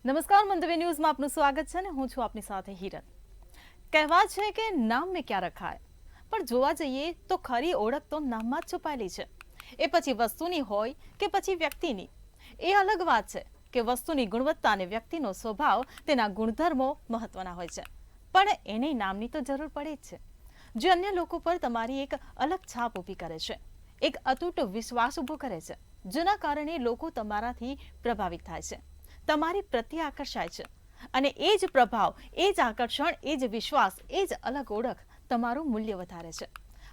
નમસ્કાર, મંતવ્ય ન્યૂઝમાં આપનું સ્વાગત છે ને હું છું આપની સાથે હિરલ। કહેવાય છે કે નામ મેં ક્યાં રખાય, પણ જોવા જઈએ તો ખરી ઓળખ તો નામમાં જ છુપાયેલી છે। એ પછી વસ્તુની હોય કે પછી વ્યક્તિની, એ અલગ વાત છે કે વસ્તુની ગુણવત્તા અને વ્યક્તિનો સ્વભાવ તેના ગુણધર્મો મહત્વના હોય છે, પણ એને નામની તો જરૂર પડે જ છે, જે અન્ય લોકો પર તમારી એક અલગ છાપ ઊભી કરે છે, એક અતૂટ વિશ્વાસ ઊભો કરે છે, જેના કારણે લોકો તમારાથી પ્રભાવિત થાય છે, તમારી પ્રત્યે આકર્ષાય છે, અને એ જ પ્રભાવ, એ જ આકર્ષણ, એ જ વિશ્વાસ, એ જ અલગ ઓળખ તમારું મૂલ્ય વધારે છે।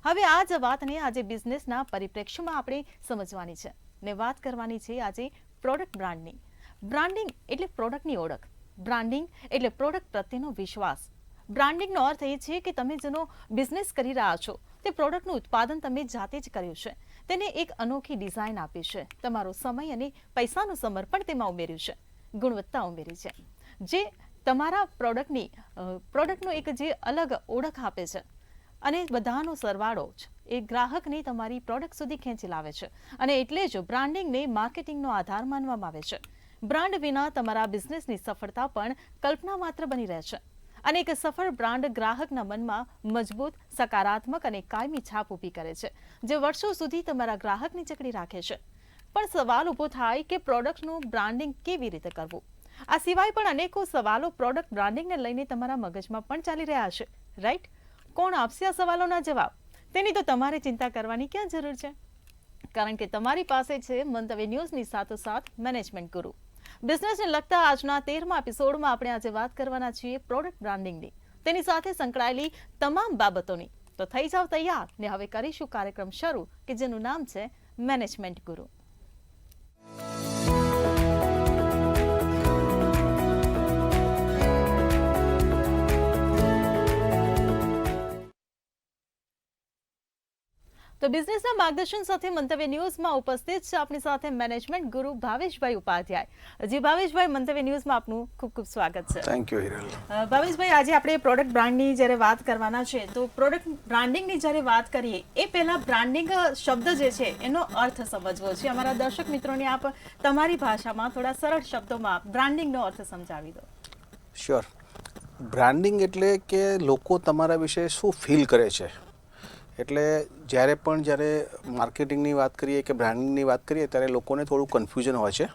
હવે આ જ વાતને આજે બિઝનેસના પરિપ્રેક્ષ્યમાં આપણે સમજવાની છે ને વાત કરવાની છે આજે પ્રોડક્ટ બ્રાન્ડની। બ્રાન્ડિંગ એટલે પ્રોડક્ટની ઓળખ, બ્રાન્ડિંગ એટલે પ્રોડક્ટ પ્રત્યેનો વિશ્વાસ। બ્રાન્ડિંગનો અર્થ એ છે કે તમે જેનો બિઝનેસ કરી રહ્યા છો તે પ્રોડક્ટનું ઉત્પાદન તમે જાતે જ કર્યું છે, તેને એક અનોખી ડિઝાઇન આપી છે, તમારો સમય અને પૈસાનું સમર્પણ તેમાં ઉમેર્યું છે, ગુણવત્તા ઉમેરી છે, જે તમારા પ્રોડક્ટનો એક જે અલગ ઓળખ આપે છે, અને બધાનો સરવાળો જ એ ગ્રાહકને તમારી પ્રોડક્ટ સુધી ખેંચી લાવે છે, અને એટલે જ બ્રાન્ડિંગને માર્કેટિંગનો આધાર માનવામાં આવે છે। બ્રાન્ડ વિના તમારા બિઝનેસની સફળતા પણ કલ્પના માત્ર બની રહે છે, અને એક સફળ બ્રાન્ડ ગ્રાહકના મનમાં મજબૂત, સકારાત્મક અને કાયમી છાપ ઊભી કરે છે, જે વર્ષો સુધી તમારા ગ્રાહકને જકડી રાખે છે। પણ સવાલ ઊભો થાય કે પ્રોડક્ટનું બ્રાન્ડિંગ કેવી રીતે કરવું? આ સિવાય પણ અનેકો સવાલો પ્રોડક્ટ બ્રાન્ડિંગને લઈને તમારા મગજમાં પણ ચાલી રહ્યા છે, રાઈટ? કોણ આપશે આ સવાલોના જવાબ? તેની તો તમારે ચિંતા કરવાની ક્યાં જરૂર છે, કારણ કે તમારી પાસે છે મંતવ્ય ન્યૂઝની સાથોસાથ મેનેજમેન્ટ ગુરુ। બિઝનેસને લગતા આજના 13મા એપિસોડમાં આપણે આજે વાત કરવાના છીએ પ્રોડક્ટ બ્રાન્ડિંગની, તેની સાથે સંકળાયેલી તમામ બાબતોની। તો થઈ જાવ તૈયાર ને હવે કરીશું કાર્યક્રમ શરૂ કે જેનું નામ છે મેનેજમેન્ટ ગુરુ। તો બિઝનેસના માર્ગદર્શન સાથે મંતવ્ય ન્યૂઝમાં ઉપસ્થિત છે આપણી સાથે મેનેજમેન્ટ ગુરુ ભાવેશભાઈ ઉપાધ્યાય। જી ભાવેશભાઈ, મંતવ્ય ન્યૂઝમાં આપનું ખૂબ ખૂબ સ્વાગત છે। Thank you Hiral. ભાવેશભાઈ, આજે આપણે પ્રોડક્ટ બ્રાન્ડની જ્યારે વાત કરવાના છે, તો પ્રોડક્ટ બ્રાન્ડિંગની જ્યારે વાત કરીએ એ પહેલા બ્રાન્ડિંગ શબ્દ જે છે એનો અર્થ સમજવો છે। અમારા દર્શક મિત્રોને આપ તમારી ભાષામાં થોડા સરળ શબ્દોમાં બ્રાન્ડિંગનો અર્થ સમજાવી દો। શ્યોર। બ્રાન્ડિંગ એટલે કે લોકો તમારા વિશે શું ફીલ કરે છે, એટલે જ્યારે માર્કેટિંગની વાત કરીએ કે બ્રાન્ડિંગની વાત કરીએ ત્યારે લોકોને થોડું કન્ફ્યુઝન હોય છે,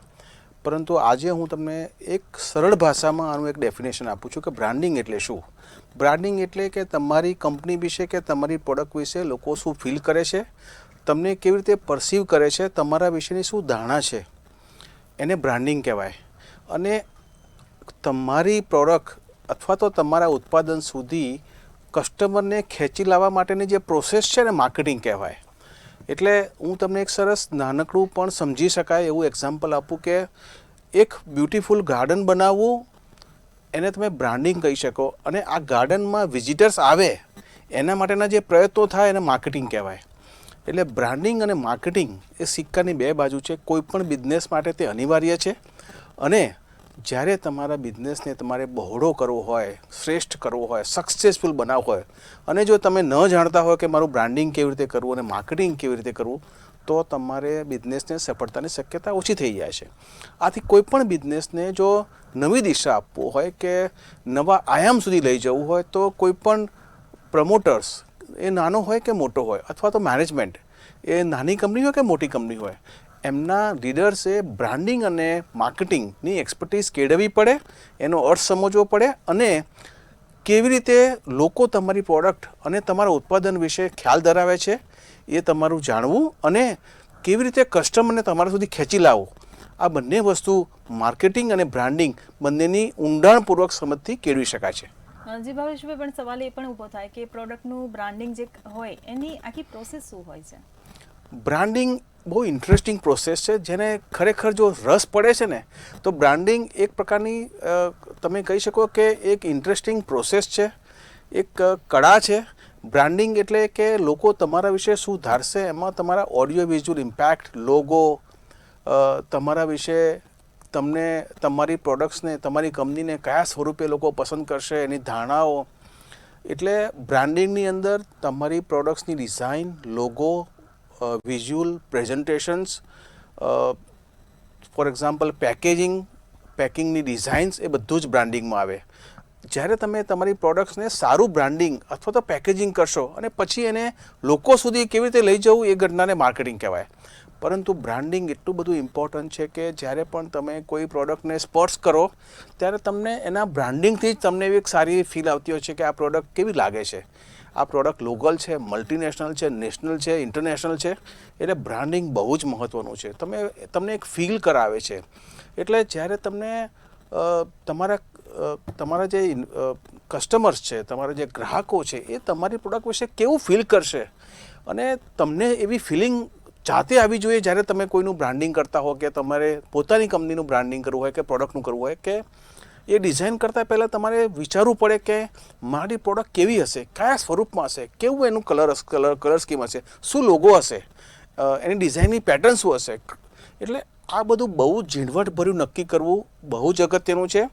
પરંતુ આજે હું તમને એક સરળ ભાષામાં આનું એક ડેફિનેશન આપું છું કે બ્રાન્ડિંગ એટલે શું। બ્રાન્ડિંગ એટલે કે તમારી કંપની વિશે કે તમારી પ્રોડક્ટ વિશે લોકો શું ફીલ કરે છે, તમને કેવી રીતે પરસીવ કરે છે, તમારા વિશેની શું ધારણા છે, એને બ્રાન્ડિંગ કહેવાય। અને તમારી પ્રોડક્ટ અથવા તો તમારા ઉત્પાદન સુધી કસ્ટમરને ખેંચી લાવવા માટેની જે પ્રોસેસ છે ને માર્કેટિંગ કહેવાય। એટલે હું તમને એક સરસ નાનકડું પણ સમજી શકાય એવું એક્ઝામ્પલ આપું કે એક બ્યુટીફુલ ગાર્ડન બનાવવું એને તમે બ્રાન્ડિંગ કહી શકો, અને આ ગાર્ડનમાં વિઝિટર્સ આવે એના માટેના જે પ્રયત્નો થાય એને માર્કેટિંગ કહેવાય। એટલે બ્રાન્ડિંગ અને માર્કેટિંગ એ સિક્કાની બે બાજુ છે, કોઈ પણ બિઝનેસ માટે તે અનિવાર્ય છે। અને જ્યારે તમારા બિઝનેસને તમારે બહોળો કરવો હોય, શ્રેષ્ઠ કરવો હોય, સક્સેસફુલ બનાવવો હોય, અને જો તમે ન જાણતા હોય કે મારું બ્રાન્ડિંગ કેવી રીતે કરવું અને માર્કેટિંગ કેવી રીતે કરવું, તો તમારે બિઝનેસને સફળતાની શક્યતા ઓછી થઈ જાય છે। આથી કોઈ પણ બિઝનેસને જો નવી દિશા આપવું હોય કે નવા આયામ સુધી લઈ જવું હોય, તો કોઈ પણ પ્રમોટર્સ, એ નાનો હોય કે મોટો હોય, અથવા તો મેનેજમેન્ટ, એ નાની કંપની હોય કે મોટી કંપની હોય, એમના લીડર્સે બ્રાન્ડિંગ અને માર્કેટિંગની એક્સપર્ટીઝ કેળવવી પડે, એનો અર્થ સમજવો પડે, અને કેવી રીતે લોકો તમારી પ્રોડક્ટ અને તમારા ઉત્પાદન વિશે ખ્યાલ ધરાવે છે એ તમારું જાણવું, અને કેવી રીતે કસ્ટમરને તમારા સુધી ખેંચી લાવવું, આ બંને વસ્તુ માર્કેટિંગ અને બ્રાન્ડિંગ બંનેની ઊંડાણપૂર્વક સમજથી કેળવી શકાય છે। જી ભાવેશભાઈ, પણ સવાલ એ પણ ઊભો થાય કે પ્રોડક્ટનું બ્રાન્ડિંગ જે હોય એની આખી પ્રોસેસ શું હોય છે? બ્રાન્ડિંગ બહુ ઇન્ટરેસ્ટિંગ પ્રોસેસ છે, જેને ખરેખર જો રસ પડે છે ને તો બ્રાન્ડિંગ એક પ્રકારની તમે કહી શકો કે એક ઇન્ટરેસ્ટિંગ પ્રોસેસ છે, એક કળા છે। બ્રાન્ડિંગ એટલે કે લોકો તમારા વિશે શું ધારશે, એમાં તમારા ઓડિયો વિઝ્યુઅલ ઇમ્પેક્ટ, લોગો, તમારા વિશે, તમને તમારી પ્રોડક્ટ્સને, તમારી કંપનીને કયા સ્વરૂપે લોકો પસંદ કરશે, એની ધારણાઓ। એટલે બ્રાન્ડિંગની અંદર તમારી પ્રોડક્ટ્સની design, logo, visual presentations, for example packaging, પેકિંગની ડિઝાઇન્સ એ બધું જ બ્રાન્ડિંગમાં આવે. જ્યારે તમે તમારી પ્રોડક્ટ્સને સારું બ્રાન્ડિંગ અથવા તો પેકેજિંગ કરશો અને પછી એને લોકો સુધી કેવી રીતે લઈ જવું એ ઘટનાને માર્કેટિંગ કહેવાય. પરંતુ બ્રાન્ડિંગ એટલું બધું ઇમ્પોર્ટન્ટ છે કે જ્યારે પણ તમે કોઈ પ્રોડક્ટને સ્પર્શ કરો ત્યારે તમને એના બ્રાન્ડિંગથી જ તમને એવી એક સારી ફીલ આવતી હોય છે કે આ પ્રોડક્ટ કેવી લાગે છે. આ પ્રોડક્ટ લોકલ છે, મલ્ટીનેશનલ છે, નેશનલ છે, ઇન્ટરનેશનલ છે. એટલે બ્રાન્ડિંગ બહુ જ મહત્ત્વનું છે. તમને એક ફીલ કરાવે છે. એટલે જ્યારે તમને તમારા જે કસ્ટમર્સ છે, તમારા જે ગ્રાહકો છે, એ તમારી પ્રોડક્ટ વિશે કેવું ફીલ કરશે અને તમને એવી ફિલિંગ જાતે આવી જોઈએ જ્યારે તમે કોઈનું બ્રાન્ડિંગ કરતા હો કે તમારે પોતાની કંપનીનું બ્રાન્ડિંગ કરવું હોય કે પ્રોડક્ટનું કરવું હોય કે એ ડિઝાઇન કરતાં પહેલાં તમારે વિચારવું પડે કે મારી પ્રોડક્ટ કેવી હશે, કયા સ્વરૂપમાં હશે, કેવું એનું કલર સ્કીમ હશે, શું લોગો હશે, એની ડિઝાઇનની પેટર્ન શું હશે. એટલે આ બધું બહુ ઝીણવટભર્યું નક્કી કરવું બહુ જ અગત્યનું છે.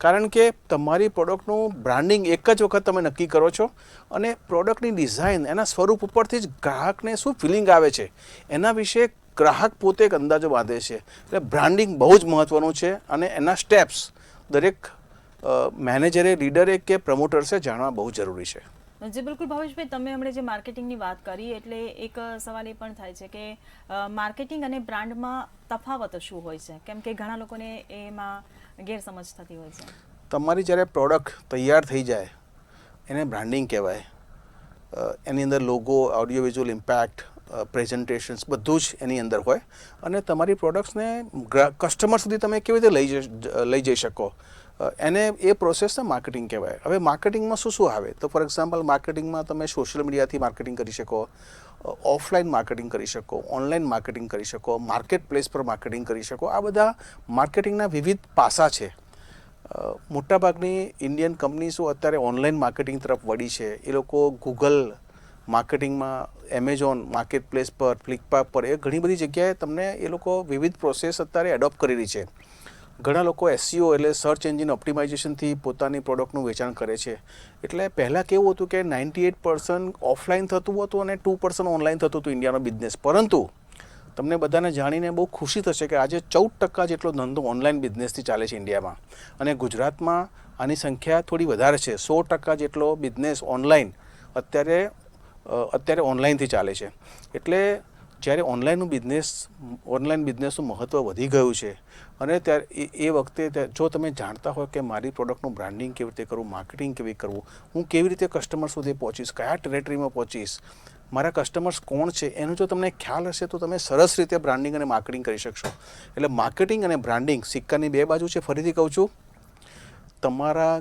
કારણ કે તમારી પ્રોડક્ટનું બ્રાન્ડિંગ એક જ વખત તમે નક્કી કરો છો અને પ્રોડક્ટની ડિઝાઇન એના સ્વરૂપ ઉપરથી જ ગ્રાહકને શું ફિલિંગ આવે છે એના વિશે ગ્રાહક પોતે એક અંદાજો બાંધે છે. એટલે બ્રાન્ડિંગ બહુ જ મહત્ત્વનું છે અને એના સ્ટેપ્સ દરેક મેનેજરે, લીડરે કે પ્રમોટર્સે જાણવા બહુ જરૂરી છે. જી બિલકુલ ભાવેશભાઈ, તમે હમણાં જે માર્કેટિંગની વાત કરી એટલે એક સવાલ એ પણ થાય છે કે માર્કેટિંગ અને બ્રાન્ડમાં તફાવત શું હોય છે, કેમ કે ઘણા લોકોને એમાં ગેરસમજ થતી હોય છે. તમારી જ્યારે પ્રોડક્ટ તૈયાર થઈ જાય એને બ્રાન્ડિંગ કહેવાય. એની અંદર logo, audio visual impact, presentations બધું જ એની અંદર હોય અને તમારી પ્રોડક્ટ્સને કસ્ટમર સુધી તમે કેવી રીતે લઈ જઈ શકો એને એ પ્રોસેસને માર્કેટિંગ કહેવાય. હવે માર્કેટિંગમાં શું શું આવે તો ફોર એક્ઝામ્પલ માર્કેટિંગમાં તમે સોશિયલ મીડિયાથી માર્કેટિંગ કરી શકો, ઓફલાઈન માર્કેટિંગ કરી શકો, ઓનલાઈન માર્કેટિંગ કરી શકો, માર્કેટ પ્લેસ પર માર્કેટિંગ કરી શકો. આ બધા માર્કેટિંગના વિવિધ પાસા છે. મોટાભાગની ઇન્ડિયન કંપનીઝો અત્યારે ઓનલાઈન માર્કેટિંગ તરફ વળી છે. એ લોકો ગૂગલ માર્કેટિંગમાં, એમેઝોન માર્કેટ પ્લેસ પર, ફ્લિપકાર્ટ પર, એ ઘણી બધી જગ્યાએ તમને એ લોકો વિવિધ પ્રોસેસ અત્યારે એડોપ્ટ કરેલી છે. ઘણા લોકો SEO એટલે સર્ચ એન્જિન ઓપ્ટિમાઇઝેશનથી પોતાની પ્રોડક્ટનું વેચાણ કરે છે. એટલે પહેલાં કેવું હતું કે 98% ઓફલાઈન થતું હતું અને 2% ઓનલાઈન થતું હતું ઇન્ડિયાનો બિઝનેસ. પરંતુ તમને બધાને જાણીને બહુ ખુશી થશે કે આજે 14% જેટલો ધંધો ઓનલાઈન બિઝનેસથી ચાલે છે ઇન્ડિયામાં અને ગુજરાતમાં આની સંખ્યા થોડી વધારે છે. 100% જેટલો બિઝનેસ ઓનલાઈન અત્યારે ઓનલાઈનથી ચાલે છે. એટલે જ્યારે ઓનલાઈન બિઝનેસનું મહત્ત્વ વધી ગયું છે અને ત્યારે એ વખતે જો તમે જાણતા હોય કે મારી પ્રોડક્ટનું બ્રાન્ડિંગ કેવી રીતે કરવું, માર્કેટિંગ કેવી કરવું, હું કેવી રીતે કસ્ટમર સુધી પહોંચીશ, કયા ટેરેટરીમાં પહોંચીશ, મારા કસ્ટમર્સ કોણ છે, એનો જો તમને ખ્યાલ હશે તો તમે સરસ રીતે બ્રાન્ડિંગ અને માર્કેટિંગ કરી શકશો. એટલે માર્કેટિંગ અને બ્રાન્ડિંગ સિક્કાની બે બાજુ છે. ફરીથી કહું છું, તમારા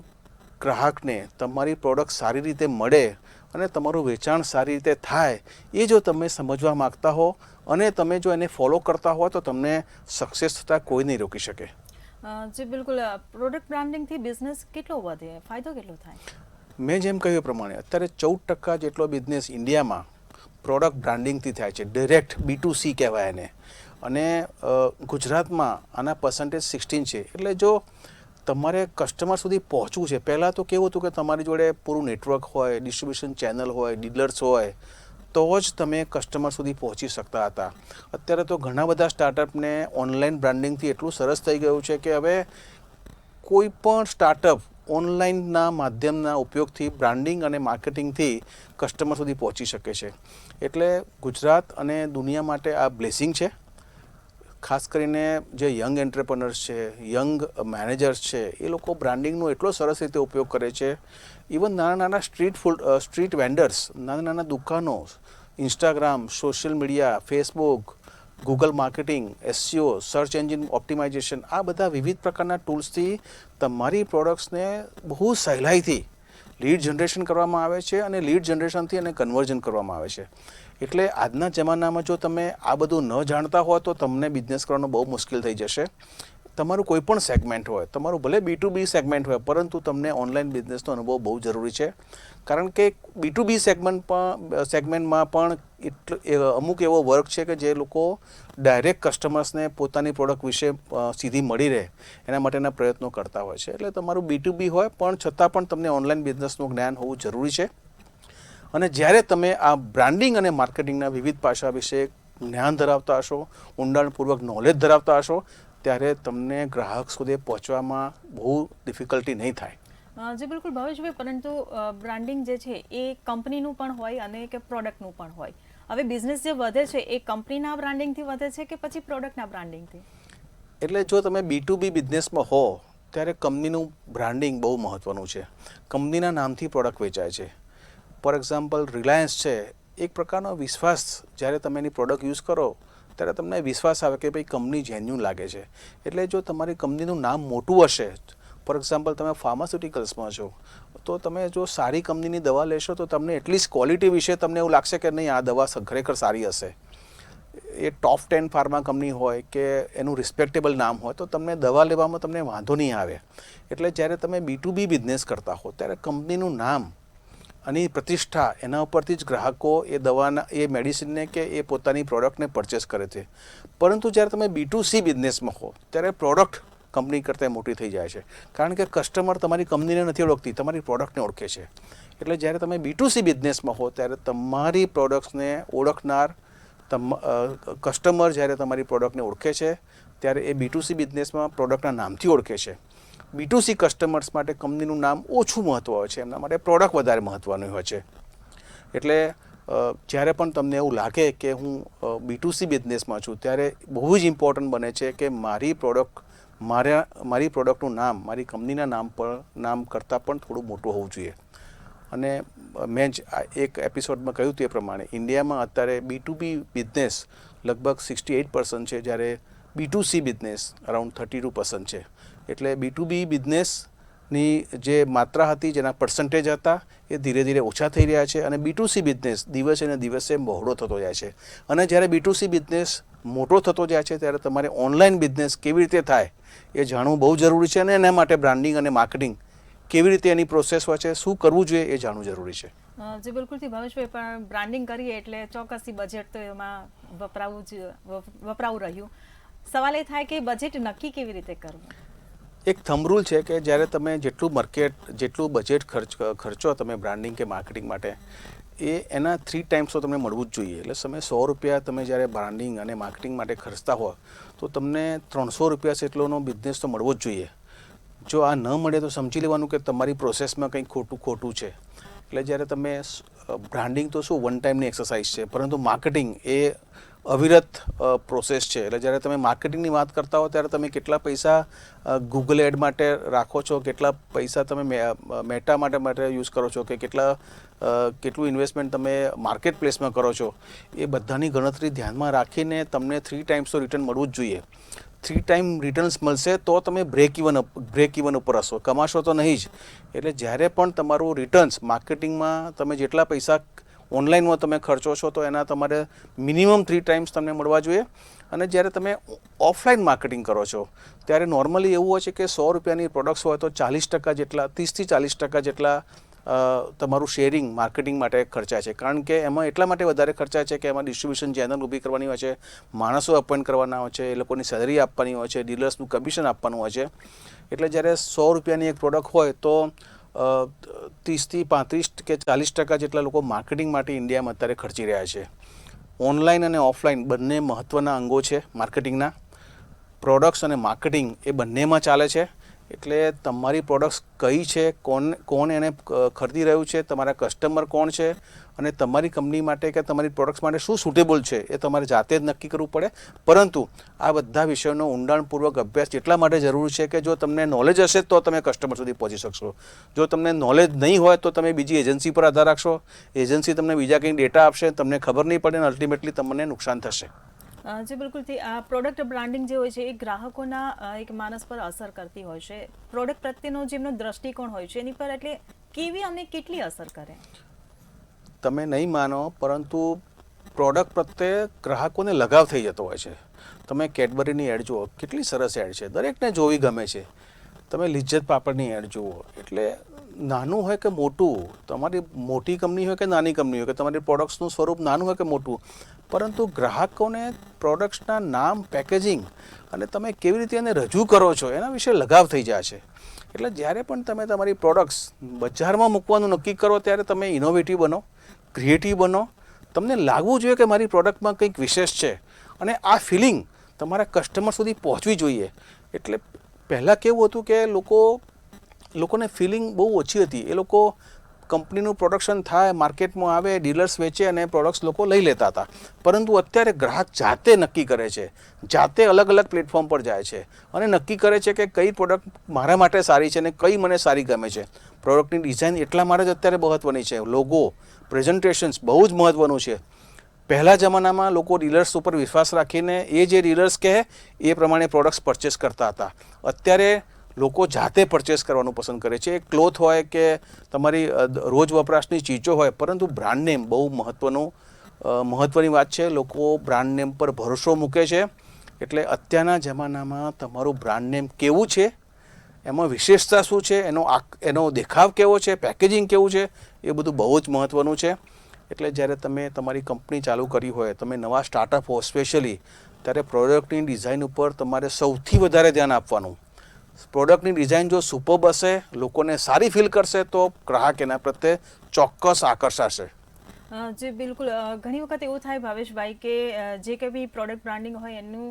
ગ્રાહકને તમારી પ્રોડક્ટ સારી રીતે મળે અને તમારું વેચાણ સારી રીતે થાય એ જો તમે સમજવા માગતા હો અને તમે જો એને ફોલો કરતા હો તો તમને સક્સેસ થતાં કોઈ નહીં રોકી શકે. જી બિલકુલ. પ્રોડક્ટ બ્રાન્ડિંગથી બિઝનેસ કેટલો વધે, ફાયદો કેટલો થાય? મેં જેમ કહ્યું એ પ્રમાણે અત્યારે 14% જેટલો બિઝનેસ ઇન્ડિયામાં પ્રોડક્ટ બ્રાન્ડિંગથી થાય છે. ડિરેક્ટ B2C કહેવાય એને. અને ગુજરાતમાં આના પર્સન્ટેજ 16 છે. એટલે જો તમારે કસ્ટમર સુધી પહોંચવું છે, પહેલાં તો કેવું હતું કે તમારી જોડે પૂરું નેટવર્ક હોય, ડિસ્ટ્રીબ્યુશન ચેનલ હોય, ડીલર્સ હોય તો જ તમે કસ્ટમર સુધી પહોંચી શકતા હતા. અત્યારે તો ઘણા બધા સ્ટાર્ટઅપને ઓનલાઈન બ્રાન્ડિંગથી એટલું સરસ થઈ ગયું છે કે હવે કોઈ પણ સ્ટાર્ટઅપ ઓનલાઈનના માધ્યમના ઉપયોગથી બ્રાન્ડિંગ અને માર્કેટિંગથી કસ્ટમર સુધી પહોંચી શકે છે. એટલે ગુજરાત અને દુનિયા માટે આ બ્લેસિંગ છે. ખાસ કરીને જે યંગ એન્ટરપ્રનર્સ છે, યંગ મેનેજર્સ છે, એ લોકો બ્રાન્ડિંગનો એટલો સરસ રીતે ઉપયોગ કરે છે. ઇવન નાના સ્ટ્રીટ વેન્ડર્સ, નાના દુકાનો, Instagram, social media, Facebook, Google marketing, SEO, search engine optimisation, આ બધા વિવિધ પ્રકારના ટૂલ્સથી તમારી પ્રોડક્ટ્સને બહુ સહેલાઈથી લીડ જનરેશન કરવામાં આવે છે અને લીડ જનરેશનથી એને કન્વર્ઝન કરવામાં આવે છે. એટલે આજના જમાનામાં જો તમે આ બધું ન જાણતા હો તો તમને બિઝનેસ કરવાનો બહુ મુશ્કેલ થઈ જશે. તમારું કોઈ પણ સેગમેન્ટ હોય, તમારું ભલે B2B સેગમેન્ટ હોય, પરંતુ તમને ઓનલાઈન બિઝનેસનો અનુભવ બહુ જરૂરી છે. કારણ કે B2B સેગમેન્ટમાં પણ અમુક એવો વર્ક છે કે જે લોકો ડાયરેક્ટ કસ્ટમર્સને પોતાની પ્રોડક્ટ વિશે સીધી મળી રહે એના માટેના પ્રયત્નો કરતા હોય છે. એટલે તમારું B2B હોય પણ છતાં પણ તમને ઓનલાઈન બિઝનેસનું જ્ઞાન હોવું જરૂરી છે. અને જ્યારે તમે આ બ્રાન્ડિંગ અને માર્કેટિંગના વિવિધ પાસા વિશે જ્ઞાન ધરાવતા હશો, ઊંડાણપૂર્વક નોલેજ ધરાવતા હશો, ત્યારે તમને ગ્રાહક સુધી પહોંચવામાં બહુ ડિફિકલ્ટી નહીં થાય. જી બિલકુલ ભાવેશભાઈ, પરંતુ બ્રાન્ડિંગ જે છે એ કંપનીનું પણ હોય અને કે પ્રોડક્ટનું પણ હોય. હવે બિઝનેસ જે વધે છે એ કંપનીના બ્રાન્ડિંગથી વધે છે કે પછી પ્રોડક્ટના બ્રાન્ડિંગથી? એટલે જો તમે B2B બિઝનેસમાં હો ત્યારે કંપનીનું બ્રાન્ડિંગ બહુ મહત્ત્વનું છે. કંપનીના નામથી પ્રોડક્ટ વેચાય છે. ફોર એક્ઝામ્પલ રિલાયન્સ છે, એક પ્રકારનો વિશ્વાસ, જ્યારે તમે એની પ્રોડક્ટ યુઝ કરો ત્યારે તમને વિશ્વાસ આવે કે ભાઈ કંપની જેન્યુન લાગે છે. એટલે જો તમારી કંપનીનું નામ મોટું હશે, ફોર એક્ઝામ્પલ તમે ફાર્માસ્યુટિકલ્સમાં છો, તો તમે જો સારી કંપનીની દવા લેશો તો તમને એટલીસ્ટ ક્વોલિટી વિશે તમને એવું લાગશે કે નહીં, આ દવા ખરેખર સારી હશે. એ ટોપ 10 ફાર્મા કંપની હોય કે એનું રિસ્પેક્ટેબલ નામ હોય તો તમને દવા લેવામાં તમને વાંધો નહીં આવે. એટલે જ્યારે તમે B2B બિઝનેસ કરતા હો ત્યારે કંપનીનું નામ અને પ્રતિષ્ઠા, એના ઉપરથી જ ગ્રાહકો એ દવાના, એ મેડિસિનને કે એ પોતાની પ્રોડક્ટને પરચેસ કરે છે. પરંતુ જ્યારે તમે B2C બિઝનેસમાં હો ત્યારે પ્રોડક્ટ કંપની કરતાં મોટી થઈ જાય છે, કારણ કે કસ્ટમર તમારી કંપનીને નથી ઓળખતી, તમારી પ્રોડક્ટને ઓળખે છે. એટલે જ્યારે તમે B2C બિઝનેસમાં હો ત્યારે તમારી પ્રોડક્ટ્સને ઓળખનાર કસ્ટમર જ્યારે તમારી પ્રોડક્ટને ઓળખે છે ત્યારે એ B2C બિઝનેસમાં પ્રોડક્ટના નામથી ઓળખે છે. B2C કસ્ટમર્સ માટે કંપનીનું નામ ઓછું મહત્ત્વ હોય છે, એમના માટે પ્રોડક્ટ વધારે મહત્ત્વનું હોય છે. એટલે જ્યારે પણ તમને એવું લાગે કે હું B2C બિઝનેસમાં છું ત્યારે બહુ જ ઇમ્પોર્ટન્ટ બને છે કે મારી પ્રોડક્ટનું નામ મારી કંપનીના નામ કરતાં પણ થોડું મોટું હોવું જોઈએ. અને મેં જ એક એપિસોડમાં કહ્યું તે પ્રમાણે ઇન્ડિયામાં અત્યારે B2B બિઝનેસ લગભગ 68% છે, જ્યારે B2C બિઝનેસ અરાઉન્ડ 32% છે. એટલે B2B બિઝનેસની જે માત્રા હતી, જેના પર્સન્ટેજ હતા, એ ધીરે ધીરે ઓછા થઈ રહ્યા છે અને B2C બિઝનેસ દિવસે ને દિવસે બહોળો થતો જાય છે. અને જ્યારે B2C બિઝનેસ મોટો થતો જાય છે ત્યારે તમારે ઓનલાઈન બિઝનેસ કેવી રીતે થાય એ જાણવું બહુ જરૂરી છે અને એના માટે બ્રાન્ડિંગ અને માર્કેટિંગ કેવી રીતે એની પ્રોસેસ હોય છે, શું કરવું જોઈએ એ જાણવું જરૂરી છે. જી બિલકુલથી ભાવેશભાઈ, પણ બ્રાન્ડિંગ કરીએ એટલે ચોક્કસથી બજેટ તો એમાં વપરાવું રહ્યું. સવાલ એ થાય કે બજેટ નક્કી કેવી રીતે કરવું? એક થંબ રૂલ છે કે જ્યારે તમે જેટલું બજેટ ખર્ચો તમે બ્રાન્ડિંગ કે માર્કેટિંગ માટે, એના 3 ટાઈમ્સ તો તમને મળવું જ જોઈએ. એટલે તમે 100 રૂપિયા તમે જ્યારે બ્રાન્ડિંગ અને માર્કેટિંગ માટે ખર્ચતા હો તો તમને 300 રૂપિયા જેટલોનો બિઝનેસ તો મળવો જ જોઈએ. જો આ ન મળે તો સમજી લેવાનું કે તમારી પ્રોસેસમાં કંઈક ખોટું છે. એટલે જ્યારે તમે બ્રાન્ડિંગ તો શું વન ટાઈમની એક્સરસાઇઝ છે, પરંતુ માર્કેટિંગ એ અવિરત પ્રોસેસ છે. એટલે જ્યારે તમે માર્કેટિંગની વાત કરતા હો ત્યારે તમે કેટલા પૈસા ગૂગલ એડ માટે રાખો છો, કેટલા પૈસા તમે મેટા માટે યુઝ કરો છો, કે કેટલું ઇન્વેસ્ટમેન્ટ તમે માર્કેટ પ્લેસમાં કરો છો, એ બધાની ગણતરી ધ્યાનમાં રાખીને તમને 3 ટાઈમ્સ તો રિટર્ન મળવું જ જોઈએ. 3 ટાઈમ રિટર્ન્સ મળશે તો તમે બ્રેક ઇવન ઉપર હશો, કમાશો તો નહીં જ. એટલે જ્યારે પણ તમારું રિટર્ન્સ માર્કેટિંગમાં તમે જેટલા પૈસા ઓનલાઈનમાં તમે ખર્ચો છો તો એના તમારે મિનિમમ 3 ટાઈમ્સ તમને મળવા જોઈએ. અને જ્યારે તમે ઓફલાઈન માર્કેટિંગ કરો છો ત્યારે નોર્મલી એવું હોય છે કે 100 રૂપિયાની પ્રોડક્ટ્સ હોય તો 40% જેટલા, 30 થી 40% જેટલા તમારું શેરિંગ માર્કેટિંગ માટે ખર્ચાય છે. કારણ કે એમાં એટલા માટે વધારે ખર્ચાય છે કે એમાં ડિસ્ટ્રીબ્યુશન ચેનલ ઊભી કરવાની હોય છે, માણસો અપોઇન્ટ કરવાના હોય છે, એ લોકોની સેલરી આપવાની હોય છે, ડીલર્સનું કમિશન આપવાનું હોય છે. એટલે જ્યારે 100 રૂપિયાની એક પ્રોડક્ટ હોય તો 30 થી 35 કે 40% જેટલા લોકો માર્કેટિંગ માટે ઇન્ડિયામાં અત્યારે ખર્ચી રહ્યા છે. ઓનલાઈન અને ઓફલાઈન બંને મહત્ત્વના અંગો છે માર્કેટિંગના. પ્રોડક્ટ્સ અને માર્કેટિંગ એ બંનેમાં ચાલે છે. એટલે તમારી પ્રોડક્ટ્સ કઈ છે, કોણ એને ખરીદી રહ્યું છે, તમારા કસ્ટમર કોણ છે અને તમારી કંપની માટે કે તમારી પ્રોડક્ટ્સ માટે શું સુટેબલ છે એ તમારે જાતે જ નક્કી કરવું પડે. પરંતુ આ બધા વિષયોનો ઊંડાણપૂર્વક અભ્યાસ એટલા માટે જરૂરી છે કે જો તમને નોલેજ હશે તો તમે કસ્ટમર સુધી પહોંચી શકશો. જો તમને નોલેજ નહીં હોય તો તમે બીજી એજન્સી પર આધાર રાખશો, એજન્સી તમને બીજા કંઈ ડેટા આપશે, તમને ખબર નહીં પડે અને અલ્ટિમેટલી તમને નુકસાન થશે. જી બિલકુલથી આ પ્રોડક્ટ બ્રાન્ડિંગ જે હોય છે એ ગ્રાહકોના એક માનસ પર અસર કરતી હોય છે. પ્રોડક્ટ પ્રત્યેનો જેમનો દ્રષ્ટિકોણ હોય છે એની પર એટલે કેવી અને કેટલી અસર કરે? તમે નહીં માનો, પરંતુ પ્રોડક્ટ પ્રત્યે ગ્રાહકોને લગાવ થઈ જતો હોય છે. તમે કેડબરીની એડ જુઓ, કેટલી સરસ એડ છે, દરેકને જોવી ગમે છે. તમે લિજ્જત પાપડની એડ જુઓ, એટલે નાનું હોય કે મોટું, તમારી મોટી કંપની હોય કે નાની કંપની હોય, કે તમારી પ્રોડક્ટ્સનું સ્વરૂપ નાનું હોય કે મોટું, પરંતુ ગ્રાહકોને પ્રોડક્ટ્સના નામ, પેકેજિંગ અને તમે કેવી રીતે એને રજૂ કરો છો એના વિશે લગાવ થઈ જાય છે. એટલે જ્યારે પણ તમે તમારી પ્રોડક્ટ્સ બજારમાં મૂકવાનું નક્કી કરો ત્યારે તમે ઇનોવેટિવ બનો, ક્રિએટિવ બનો. તમને લાગવું જોઈએ કે મારી પ્રોડક્ટમાં કંઈક વિશેષ છે અને આ ફિલિંગ તમારા કસ્ટમર સુધી પહોંચવી જોઈએ. એટલે પહેલાં કેવું હતું કે લોકોને ફિલિંગ બહુ ઓછી હતી. એ લોકો કંપનીનું પ્રોડક્શન થાય, માર્કેટમાં આવે, ડીલર્સ વેચે અને પ્રોડક્ટ્સ લોકો લઈ લેતા હતા. પરંતુ અત્યારે ગ્રાહક જાતે નક્કી કરે છે, જાતે અલગ અલગ પ્લેટફોર્મ પર જાય છે અને નક્કી કરે છે કે કઈ પ્રોડક્ટ મારા માટે સારી છે અને કઈ મને સારી ગમે છે. પ્રોડક્ટની ડિઝાઇન એટલા માટે જ અત્યારે મહત્ત્વની છે. લોગો, પ્રેઝન્ટેશન્સ બહુ જ મહત્ત્વનું છે. પહેલાં જમાનામાં લોકો ડીલર્સ ઉપર વિશ્વાસ રાખીને એ જે ડીલર્સ કહે એ પ્રમાણે પ્રોડક્ટ્સ પરચેસ કરતા હતા. અત્યારે લોકો જાતે પરચેસ કરવાનું પસંદ કરે છે. એ ક્લોથ હોય કે તમારી રોજ વપરાશની ચીજો હોય, પરંતુ બ્રાન્ડ નેમ બહુ મહત્ત્વની વાત છે. લોકો બ્રાન્ડ નેમ પર ભરોસો મૂકે છે. એટલે અત્યારના જમાનામાં તમારું બ્રાન્ડ નેમ કેવું છે, એમાં વિશેષતા શું છે, એનો દેખાવ કેવો છે, પેકેજિંગ કેવું છે, એ બધું બહુ જ મહત્ત્વનું છે. એટલે જ્યારે તમે તમારી કંપની ચાલુ કરી હોય, તમે નવા સ્ટાર્ટઅપ હો સ્પેશિયલી, ત્યારે પ્રોડક્ટની ડિઝાઇન ઉપર તમારે સૌથી વધારે ધ્યાન આપવાનું. પ્રોડક્ટની ડિઝાઇન જો સુપર્બ હશે, લોકોને સારી ફીલ કરશે, તો ગ્રાહક એના પ્રત્યે ચોક્કસ આકર્ષાશે. જી બિલકુલ. ઘણી વખત એવું થાય ભાવેશભાઈ કે જે કંઈ બી પ્રોડક્ટ બ્રાન્ડિંગ હોય એનું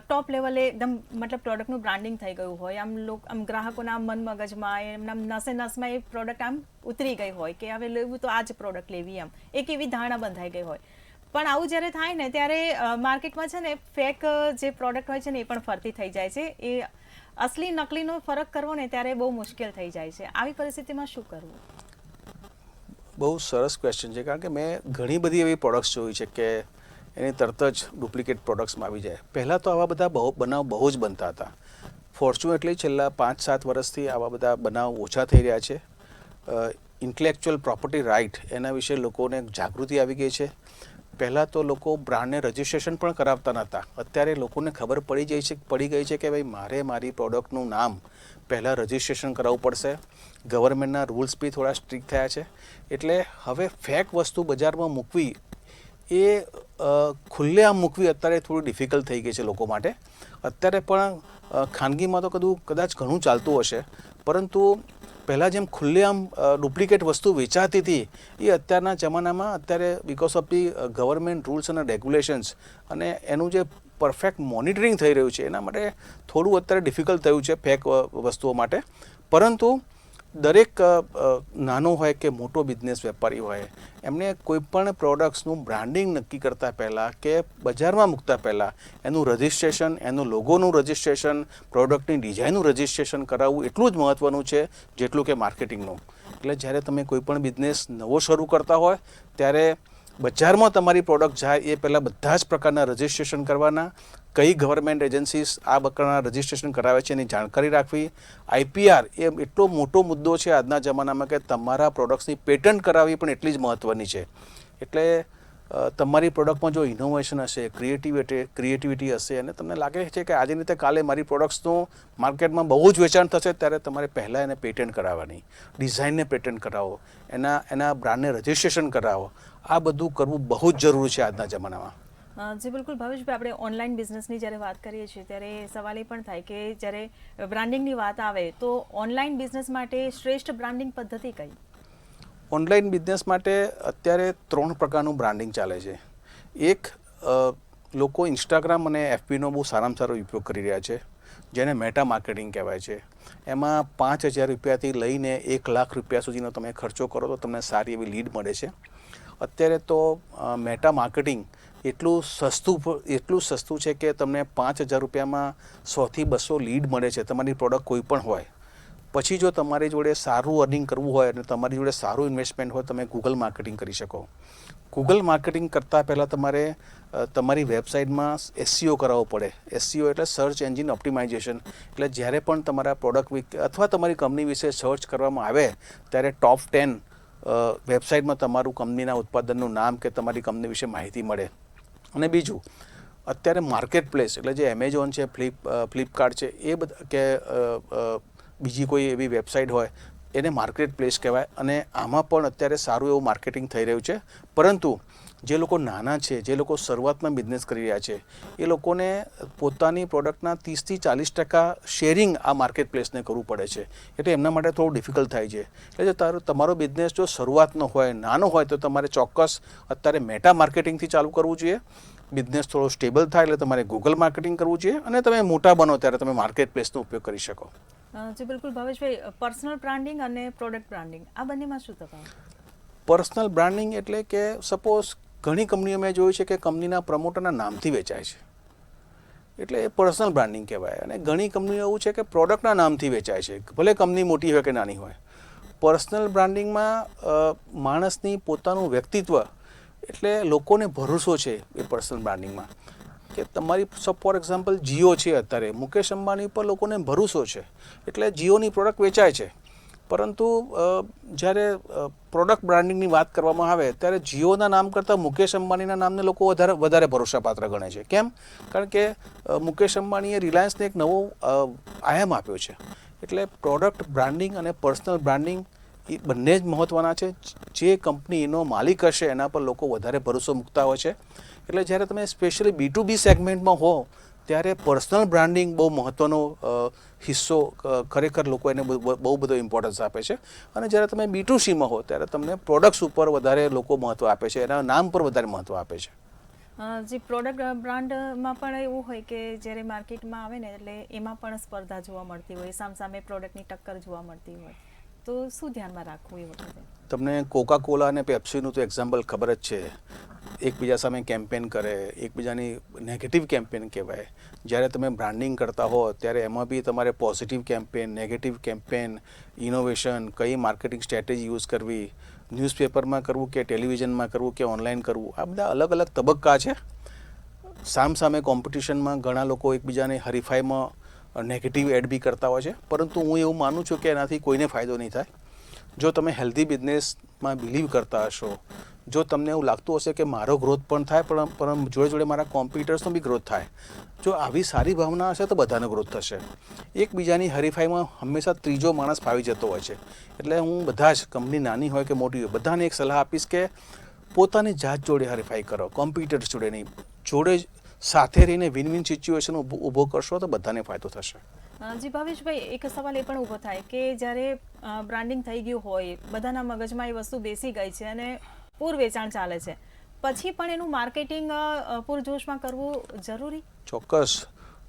ટોપ લેવલે એકદમ મતલબ પ્રોડક્ટનું બ્રાન્ડિંગ થઈ ગયું હોય, આમ ગ્રાહકોના મન મગજમાં એમના નસે નસમાં એ પ્રોડક્ટ આમ ઉતરી ગઈ હોય કે હવે લેવું તો આ જ પ્રોડક્ટ લેવી, એમ એક એવી ધારણા બંધાઈ ગઈ હોય. પણ આવું જ્યારે થાય ને ત્યારે માર્કેટમાં છે ને ફેક જે પ્રોડક્ટ હોય છે ને એ પણ ફરતી થઈ જાય છે. એ અસલી નકલીનો ફરક કરવો ને ત્યારે બહુ મુશ્કેલ થઈ જાય છે. આવી પરિસ્થિતિમાં શું કરવું? બહુ સરસ ક્વેશ્ચન છે, કારણ કે મેં ઘણી બધી એવી પ્રોડક્ટ્સ જોઈ છે કે એની તરત જ ડુપ્લિકેટ પ્રોડક્ટ્સમાં આવી જાય. પહેલાં તો આવા બધા બનાવ બહુ જ બનતા હતા. ફોર્ચ્યુનેટલી છેલ્લા 5-7 વર્ષથી આવા બધા બનાવ ઓછા થઈ રહ્યા છે. ઇન્ટેલેક્ચ્યુઅલ પ્રોપર્ટી રાઇટ એના વિશે લોકોને જાગૃતિ આવી ગઈ છે. પહેલાં તો લોકો બ્રાન્ડને રજિસ્ટ્રેશન પણ કરાવતા નહોતા. અત્યારે લોકોને ખબર પડી ગઈ છે કે ભાઈ મારે મારી પ્રોડક્ટનું નામ પહેલાં રજિસ્ટ્રેશન કરાવવું પડશે. ગવર્મેન્ટના રૂલ્સ બી થોડા સ્ટ્રિક્ટ થયા છે. એટલે હવે ફેક વસ્તુ બજારમાં મૂકવી એ ખુલ્લેઆમ મૂકવી અત્યારે થોડી ડિફિકલ્ટ થઈ ગઈ છે લોકો માટે. અત્યારે પણ ખાનગીમાં તો કદાચ ઘણું ચાલતું હશે, પરંતુ પહેલાં જેમ ખુલ્લેઆમ ડુપ્લિકેટ વસ્તુ વેચાતી હતી એ અત્યારના જમાનામાં અત્યારે because of the government rules અને રેગ્યુલેશન્સ અને એનું જે પરફેક્ટ મોનિટરિંગ થઈ રહ્યું છે એના માટે થોડું અત્યારે ડિફિકલ્ટ થયું છે ફેક વસ્તુઓ માટે. પરંતુ દરેક નાનો હોય કે મોટો બિઝનેસ વેપારી હોય, એમને કોઈપણ પ્રોડક્ટ્સનું બ્રાન્ડિંગ નક્કી કરતાં પહેલાં કે બજારમાં મૂકતા પહેલાં એનું રજિસ્ટ્રેશન, એનું લોગોનું રજિસ્ટ્રેશન, પ્રોડક્ટની ડિઝાઇનનું રજિસ્ટ્રેશન કરાવવું એટલું જ મહત્ત્વનું છે જેટલું કે માર્કેટિંગનું. એટલે જ્યારે તમે કોઈપણ બિઝનેસ નવો શરૂ કરતા હોય ત્યારે બજારમાં તમારી પ્રોડક્ટ જાય એ પહેલાં બધા જ પ્રકારના રજિસ્ટ્રેશન કરવાના. કઈ ગવર્મેન્ટ એજન્સીસ આ પ્રકારના રજિસ્ટ્રેશન કરાવે છે એની જાણકારી રાખવી. IPR એ એટલો મોટો મુદ્દો છે આજના જમાનામાં કે તમારા પ્રોડક્ટ્સની પેટન્ટ કરાવવી પણ એટલી જ મહત્ત્વની છે. એટલે તમારી પ્રોડક્ટમાં જો ઇનોવેશન હશે, ક્રિએટિવિટી હશે અને તમને લાગે છે કે આજે રીતે કાલે મારી પ્રોડક્ટ્સનું માર્કેટમાં બહુ જ વેચાણ થશે, ત્યારે તમારે પહેલાં એને પેટન્ટ કરાવવાની, ડિઝાઇનને પેટન્ટ કરાવો, એના બ્રાન્ડને રજિસ્ટ્રેશન કરાવો. આ બધું કરવું બહુ જ જરૂરી છે આજના જમાનામાં. જી બિલકુલ ભાવેશભાઈ, આપણે ઓનલાઈન બિઝનેસની જ્યારે વાત કરીએ છીએ ત્યારે સવાલ એ પણ થાય કે જ્યારે બ્રાન્ડિંગની વાત આવે તો ઓનલાઈન બિઝનેસ માટે શ્રેષ્ઠ બ્રાન્ડિંગ પદ્ધતિ કઈ? ઓનલાઈન બિઝનેસ માટે અત્યારે 3 પ્રકારનું બ્રાન્ડિંગ ચાલે છે. એક, લોકો ઇન્સ્ટાગ્રામ અને FBનો બહુ સારામાં સારો ઉપયોગ કરી રહ્યા છે, જેને મેટા માર્કેટિંગ કહેવાય છે. એમાં 5,000 રૂપિયાથી લઈને 1 લાખ રૂપિયા સુધીનો તમે ખર્ચો કરો તો તમને સારી એવી લીડ મળે છે. અત્યારે તો મેટા માર્કેટિંગ એટલું સસ્તું છે કે તમને 5,000 રૂપિયામાં 100થી 200 લીડ મળે છે, તમારી પ્રોડક્ટ કોઈ પણ હોય. પછી જો તમારી જોડે સારું અર્નિંગ કરવું હોય અને તમારી જોડે સારું ઇન્વેસ્ટમેન્ટ હોય, તમે ગૂગલ માર્કેટિંગ કરી શકો. ગૂગલ માર્કેટિંગ કરતાં પહેલાં તમારે તમારી વેબસાઇટમાં SEO કરાવવો પડે. SEO એટલે સર્ચ એન્જિન ઓપ્ટિમાઇઝેશન. એટલે જ્યારે પણ તમારા પ્રોડક્ટ અથવા તમારી કંપની વિશે સર્ચ કરવામાં આવે ત્યારે ટોપ 10 વેબસાઇટમાં તમારું કંપનીના ઉત્પાદનનું નામ કે તમારી કંપની વિશે માહિતી મળે. અને બીજું, અત્યારે માર્કેટ પ્લેસ એટલે જે એમેઝોન છે, ફ્લિપકાર્ટ છે, એ બધા કે બીજી કોઈ એવી વેબસાઇટ હોય એને માર્કેટ પ્લેસ કહેવાય. અને આમાં પણ અત્યારે સારું એવું માર્કેટિંગ થઈ રહ્યું છે. પરંતુ જે લોકો નાના છે, જે લોકો શરૂઆતમાં બિઝનેસ કરી રહ્યા છે, એ લોકોને પોતાની પ્રોડક્ટના 30થી 40% શેરિંગ આ માર્કેટ પ્લેસને કરવું પડે છે. એટલે એમના માટે થોડું ડિફિકલ્ટ થાય છે. એટલે જો તમારો બિઝનેસ જો શરૂઆતનો હોય, નાનો હોય, તો તમારે ચોક્કસ અત્યારે મેટા માર્કેટિંગથી ચાલુ કરવું જોઈએ. બિઝનેસ થોડો સ્ટેબલ થાય એટલે તમારે ગૂગલ માર્કેટિંગ કરવું જોઈએ અને તમે મોટા બનો ત્યારે તમે માર્કેટ પ્લેસનો ઉપયોગ કરી શકો. જી બિલકુલ ભાવેશભાઈ, પર્સનલ બ્રાન્ડિંગ અને પ્રોડક્ટ બ્રાન્ડિંગ આ બંનેમાં શું તફાવત? પર્સનલ બ્રાન્ડિંગ એટલે કે સપોઝ ઘણી કંપનીઓ મેં જોયું છે કે કંપનીના પ્રમોટરના નામથી વેચાય છે, એટલે એ પર્સનલ બ્રાન્ડિંગ કહેવાય. અને ઘણી કંપનીઓ એવું છે કે પ્રોડક્ટના નામથી વેચાય છે, ભલે કંપની મોટી હોય કે નાની હોય. પર્સનલ બ્રાન્ડિંગમાં માણસની પોતાનું વ્યક્તિત્વ એટલે લોકોને ભરોસો છે એ પર્સનલ બ્રાન્ડિંગમાં. કે તમારી ફોર એક્ઝામ્પલ જીઓ છે, અત્યારે મુકેશ અંબાણી પર લોકોને ભરોસો છે એટલે જીઓની પ્રોડક્ટ વેચાય છે. પરંતુ જ્યારે પ્રોડક્ટ બ્રાન્ડિંગની વાત કરવામાં આવે ત્યારે જીઓના નામ કરતાં મુકેશ અંબાણીના નામને લોકો વધારે ભરોસાપાત્ર ગણે છે. કેમ? કારણ કે મુકેશ અંબાણીએ રિલાયન્સને એક નવો આયામ આપ્યો છે. એટલે પ્રોડક્ટ બ્રાન્ડિંગ અને પર્સનલ બ્રાન્ડિંગ એ બંને જ મહત્ત્વના છે. જે કંપનીનો માલિક હશે એના પર લોકો વધારે ભરોસો મૂકતા હોય છે. એટલે જ્યારે તમે સ્પેશિયલી B2B સેગમેન્ટમાં હો ત્યારે પર્સનલ બ્રાન્ડિંગ બહુ મહત્ત્વનો હિસ્સો ખરેખર લોકો એને બહુ બધો ઇમ્પોર્ટન્સ આપે છે. અને જ્યારે તમે B2Cમાં હો ત્યારે તમને પ્રોડક્ટ્સ ઉપર વધારે લોકો મહત્ત્વ આપે છે, એના નામ પર વધારે મહત્ત્વ આપે છે. જે પ્રોડક્ટ બ્રાન્ડમાં પણ એવું હોય કે જ્યારે માર્કેટમાં આવે ને એટલે એમાં પણ સ્પર્ધા જોવા મળતી હોય, સામસામે પ્રોડક્ટની ટક્કર જોવા મળતી હોય, તો શું ધ્યાનમાં રાખવું એ વખતે? તમને કોકા કોલા અને પેપ્સીનું તો એક્ઝામ્પલ ખબર જ છે. એકબીજા સામે કેમ્પેન કરે, એકબીજાની નેગેટિવ કેમ્પેન કહેવાય. જ્યારે તમે બ્રાન્ડિંગ કરતા હો ત્યારે એમાં બી તમારે positive campaign, negative campaign, innovation, કઈ માર્કેટિંગ સ્ટ્રેટેજી યુઝ કરવી, ન્યૂઝપેપરમાં કરવું કે ટેલિવિઝનમાં કરવું કે ઓનલાઈન કરવું, આ બધા અલગ અલગ તબક્કા છે. સામસામે કોમ્પિટિશનમાં ઘણા લોકો એકબીજાને હરીફાઈમાં નેગેટિવ એડ બી કરતા હોય છે, પરંતુ હું એવું માનું છું કે એનાથી કોઈને ફાયદો નહીં થાય. જો તમે હેલ્ધી બિઝનેસમાં બિલીવ કરતા હશો, જો તમને એવું લાગતું હશે કે મારો ગ્રોથ પણ થાય પણ જોડે જોડે મારા કોમ્પિટિટર્સનો બી ગ્રોથ થાય, જો આવી સારી ભાવના હશે તો બધાનો ગ્રોથ થશે. એકબીજાની હરીફાઈમાં હંમેશા ત્રીજો માણસ ફાવી જતો હોય છે. એટલે હું બધા જ કંપની નાની હોય કે મોટી હોય બધાને એક સલાહ આપીશ કે પોતાની જાત જોડે હરીફાઈ કરો, કોમ્પિટિટર્સ જોડે નહીં. જોડે સાથે રહીને વિન વિન સિચ્યુએશન ઊભો કરશો તો બધાને ફાયદો થશે. જી ભાવેશભાઈ, એક સવાલ એ પણ ઊભો થાય કે જ્યારે બ્રાન્ડિંગ થઈ ગયું હોય, બધાના મગજમાં એ વસ્તુ બેસી ગઈ છે અને પૂર વેચાણ ચાલે છે, પછી પણ એનું માર્કેટિંગ પૂરજોશમાં કરવું જરૂરી? ચોક્કસ.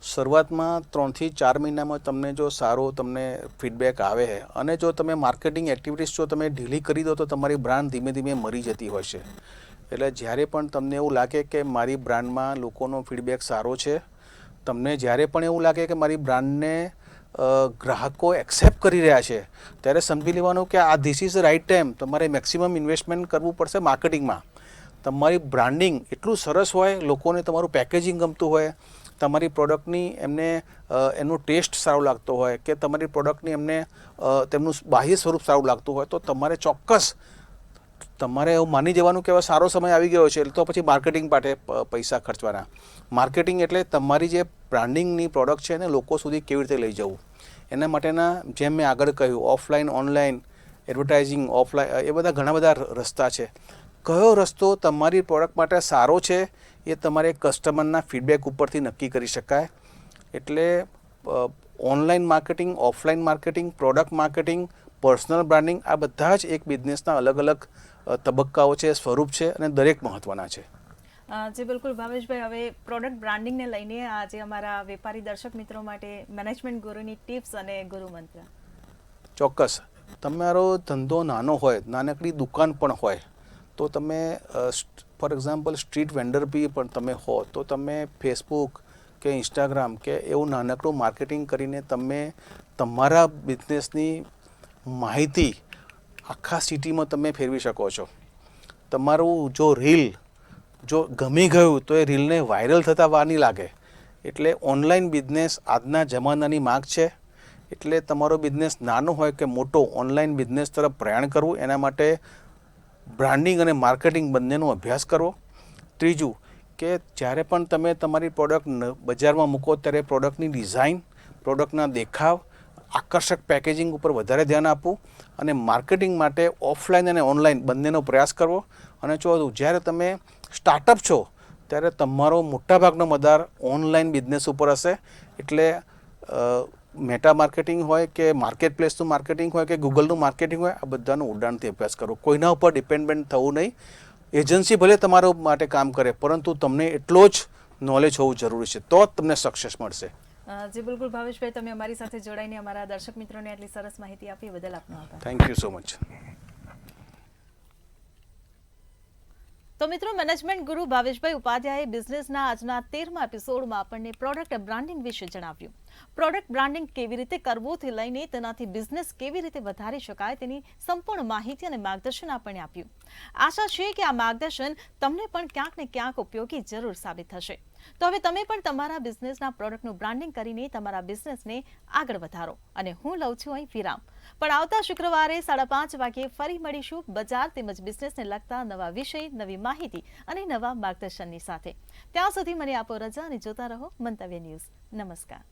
શરૂઆતમાં 3 થી 4 મહિનામાં તમને જો સારો તમને ફીડબેક આવે અને જો તમે માર્કેટિંગ એક્ટિવિટીઝ જો તમે ઢીલી કરી દો તો તમારી બ્રાન્ડ ધીમે ધીમે મરી જતી હોય છે. એટલે જ્યારે પણ તમને એવું લાગે કે મારી બ્રાન્ડમાં લોકોનો ફીડબેક સારો છે, તમને જ્યારે પણ એવું લાગે કે મારી બ્રાન્ડને ગ્રાહકો એક્સેપ્ટ કરી રહ્યા છે, ત્યારે સમજી લેવાનું કે આ this is the right time. તમારે મેક્સિમમ ઇન્વેસ્ટમેન્ટ કરવું પડશે માર્કેટિંગમાં. તમારી બ્રાન્ડિંગ એટલું સરસ હોય, લોકોને તમારું પેકેજિંગ ગમતું હોય, તમારી પ્રોડક્ટની એમને એનો ટેસ્ટ સારો લાગતો હોય કે તમારી પ્રોડક્ટની એમને તેમનું બાહ્ય સ્વરૂપ સારું લાગતું હોય, તો તમારે ચોક્કસ તમારે એવું માની જવાનું કે હવે સારો સમય આવી ગયો છે તો પછી માર્કેટિંગ માટે પૈસા ખર્ચવાના. માર્કેટિંગ એટલે તમારી જે બ્રાન્ડિંગની પ્રોડક્ટ છે એને લોકો સુધી કેવી રીતે લઈ જવું, એના માટેના જેમ મેં આગળ કહ્યું ઓફલાઈન, ઓનલાઈન, એડવર્ટાઇઝિંગ, ઓફલાઈન, એ બધા ઘણા બધા રસ્તા છે. કયો રસ્તો તમારી પ્રોડક્ટ માટે સારો છે એ તમારે કસ્ટમરના ફીડબેક ઉપરથી નક્કી કરી શકાય. એટલે online marketing, offline marketing, product marketing, personal branding, આ બધા જ એક બિઝનેસના અલગ અલગ તબક્કાઓ છે, સ્વરૂપ છે અને દરેક મહત્ત્વના છે. જી બિલકુલ ભાવેશભાઈ, હવે પ્રોડક્ટ બ્રાન્ડિંગને લઈને આજે અમારા વેપારી દર્શક મિત્રો માટે મેનેજમેન્ટ ગુરુની ટિપ્સ અને ગુરુ મંત્ર. ચોક્કસ. તમારો ધંધો નાનો હોય, નાનકડી દુકાન પણ હોય, તો તમે ફોર એક્ઝામ્પલ સ્ટ્રીટ વેન્ડર બી પણ તમે હો તો તમે ફેસબુક કે ઇન્સ્ટાગ્રામ કે એવું નાનકડું માર્કેટિંગ કરીને તમે તમારા બિઝનેસની માહિતી આખા સિટીમાં તમે ફેરવી શકો છો. તમારું જો રીલ જો ગમી ગયું તો એ રીલને વાયરલ થતાં વાર નહીં લાગે. એટલે ઓનલાઈન બિઝનેસ આજના જમાનાની માંગ છે. એટલે તમારો બિઝનેસ નાનો હોય કે મોટો, ઓનલાઈન બિઝનેસ તરફ પ્રયાણ કરવું, એના માટે બ્રાન્ડિંગ અને માર્કેટિંગ બંનેનો અભ્યાસ કરવો. ત્રીજું કે જ્યારે પણ તમે તમારી પ્રોડક્ટ બજારમાં મૂકો ત્યારે પ્રોડક્ટની ડિઝાઇન, પ્રોડક્ટના દેખાવ, આકર્ષક પેકેજિંગ ઉપર વધારે ધ્યાન આપવું અને માર્કેટિંગ માટે ઓફલાઈન અને ઓનલાઈન બંનેનો પ્રયાસ કરવો. અને ચોથું, જ્યારે તમે સ્ટાર્ટઅપ છો ત્યારે તમારો મોટાભાગનો મદાર ઓનલાઈન બિઝનેસ ઉપર હશે. એટલે મેટા માર્કેટિંગ હોય કે માર્કેટ પ્લેસનું માર્કેટિંગ હોય કે ગૂગલનું માર્કેટિંગ હોય, આ બધાનો ઉડાણથી અભ્યાસ કરો. કોઈના ઉપર ડિપેન્ડન્ટ થવું નહીં. એજન્સી ભલે તમારા માટે કામ કરે, પરંતુ તમને એટલો જ નોલેજ હોવું જરૂરી છે, તો જ તમને સક્સેસ મળશે. જી બિલકુલ ભાવેશભાઈ, તમે અમારી સાથે જોડાઈને અમારા દર્શક મિત્રોને આટલી સરસ માહિતી આપી બદલ આપનો આભાર. Thank you so much. તો મિત્રો, મેનેજમેન્ટ ગુરુ ભાવેશભાઈ ઉપાધ્યાયે બિઝનેસના આજના 13મા એપિસોડમાં આપણને પ્રોડક્ટ બ્રાન્ડિંગ વિશે જણાવ્યું. પ્રોડક્ટ બ્રાન્ડિંગ કેવી રીતે કરવુંથી લઈને તેનાથી બિઝનેસ કેવી રીતે વધારી શકાય તેની સંપૂર્ણ માહિતી અને માર્ગદર્શન આપણને આપ્યું. આશા છે કે આ માર્ગદર્શન તમને પણ ક્યાંક ને ક્યાંક ઉપયોગી જરૂર સાબિત થશે. તો હવે તમે પણ તમારા બિઝનેસના પ્રોડક્ટનું બ્રાન્ડિંગ કરીને તમારા બિઝનેસને આગળ વધારો. અને હું લઉં છું અહીં વિરામ. પણ આવતા શુક્રવારે 5:30 વાગ્યે ફરી મળીશું બજાર તેમજ બિઝનેસને લગતા નવા વિષય, નવી માહિતી અને નવા માર્ગદર્શનની સાથે. ત્યાં સુધી મને આપો રજા અને જોતા રહો મંતવ્ય ન્યૂઝ. નમસ્કાર.